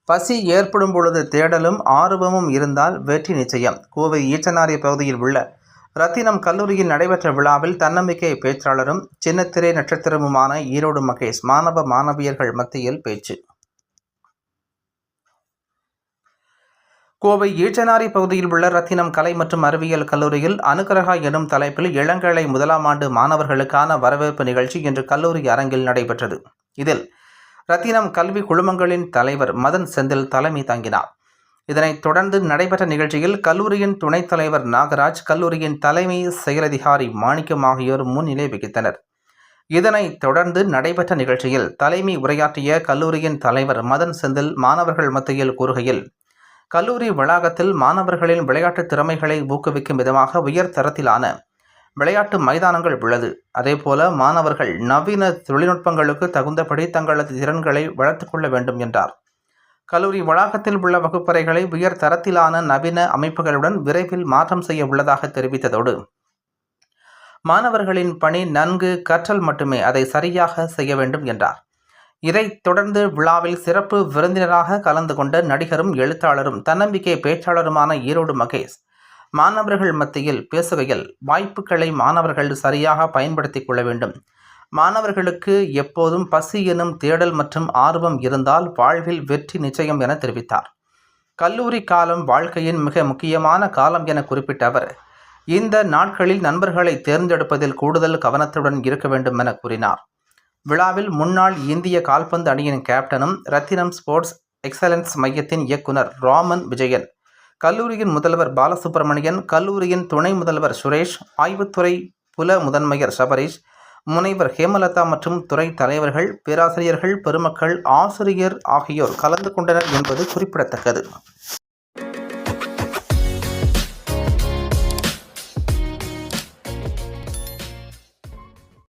பசி ஏற்படும் பொழுது தேடலும் ஆர்வமும் இருந்தால் வெற்றி நிச்சயம். கோவை ஈச்சனாரி பகுதியில் உள்ள ரத்தினம் கல்லூரியில் நடைபெற்ற விழாவில் தன்னம்பிக்கை பேச்சாளரும் சின்னத்திரை நட்சத்திரமுமான ஈரோடு மகேஷ் மாணவ மாணவியர்கள் மத்தியில் பேச்சு. கோவை ஈச்சனாரி பகுதியில் உள்ள ரத்தினம் கலை மற்றும் அறிவியல் கல்லூரியில் அனுகிரகா எனும் தலைப்பில் இளங்கலை முதலாம் ஆண்டு மாணவர்களுக்கான வரவேற்பு நிகழ்ச்சி இன்று கல்லூரி அரங்கில் நடைபெற்றது. இதில் ரத்தினம் கல்வி குழுமங்களின் தலைவர் மதன் செந்தில் தலைமை தாங்கினார். இதனைத் தொடர்ந்து நடைபெற்ற நிகழ்ச்சியில் கல்லூரியின் துணைத் தலைவர் நாகராஜ், கல்லூரியின் தலைமை செயலதிகாரி மாணிக்கம் ஆகியோர் முன்னிலை வகித்தனர். இதனைத் தொடர்ந்து நடைபெற்ற நிகழ்ச்சியில் தலைமை உரையாற்றிய கல்லூரியின் தலைவர் மதன் செந்தில் மாணவர்கள் மத்தியில் கூறுகையில், கல்லூரி வளாகத்தில் மாணவர்களின் விளையாட்டு திறமைகளை ஊக்குவிக்கும் விதமாக உயர் தரத்திலான விளையாட்டு மைதானங்கள் உள்ளது. அதேபோல மாணவர்கள் நவீன தொழில்நுட்பங்களுக்கு தகுந்தபடி தங்களது திறன்களை வளர்த்துக் கொள்ள வேண்டும் என்றார். கல்லூரி வளாகத்தில் உள்ள வகுப்பறைகளை உயர் தரத்திலான நவீன அமைப்புகளுடன் விரைவில் மாற்றம் செய்ய உள்ளதாக தெரிவித்ததோடு, மாணவர்களின் பணி நன்கு கற்றல் மட்டுமே, அதை சரியாக செய்ய வேண்டும் என்றார். இதைத் தொடர்ந்து விழாவில் சிறப்பு விருந்தினராக கலந்து கொண்ட நடிகரும் எழுத்தாளரும் தன்னம்பிக்கை பேச்சாளருமான ஈரோடு மகேஷ் மாணவர்கள் மத்தியில் பேசுகையில், வாய்ப்புகளை மாணவர்கள் சரியாக பயன்படுத்திக் கொள்ள வேண்டும். மாணவர்களுக்கு எப்போதும் பசி எனும் தேடல் மற்றும் ஆர்வம் இருந்தால் வாழ்வில் வெற்றி நிச்சயம் என தெரிவித்தார். கல்லூரி காலம் வாழ்க்கையின் மிக முக்கியமான காலம் என குறிப்பிட்ட அவர், இந்த நாட்களில் நண்பர்களை தேர்ந்தெடுப்பதில் கூடுதல் கவனத்துடன் இருக்க வேண்டும் என கூறினார். விழாவில் முன்னாள் இந்திய கால்பந்து அணியின் கேப்டனும் ரத்தினம் ஸ்போர்ட்ஸ் எக்ஸலன்ஸ் மையத்தின் இயக்குனர் ராமன் விஜயன், கல்லூரியின் முதல்வர் பாலசுப்ரமணியன், கல்லூரியின் துணை முதல்வர் சுரேஷ், ஆய்வுத்துறை புல முதன்மையர் சபரீஷ், முனைவர் ஹேமலதா மற்றும் துறை தலைவர்கள், பேராசிரியர்கள், பெருமக்கள், ஆசிரியர் ஆகியோர் கலந்து கொண்டனர் என்பது குறிப்பிடத்தக்கது.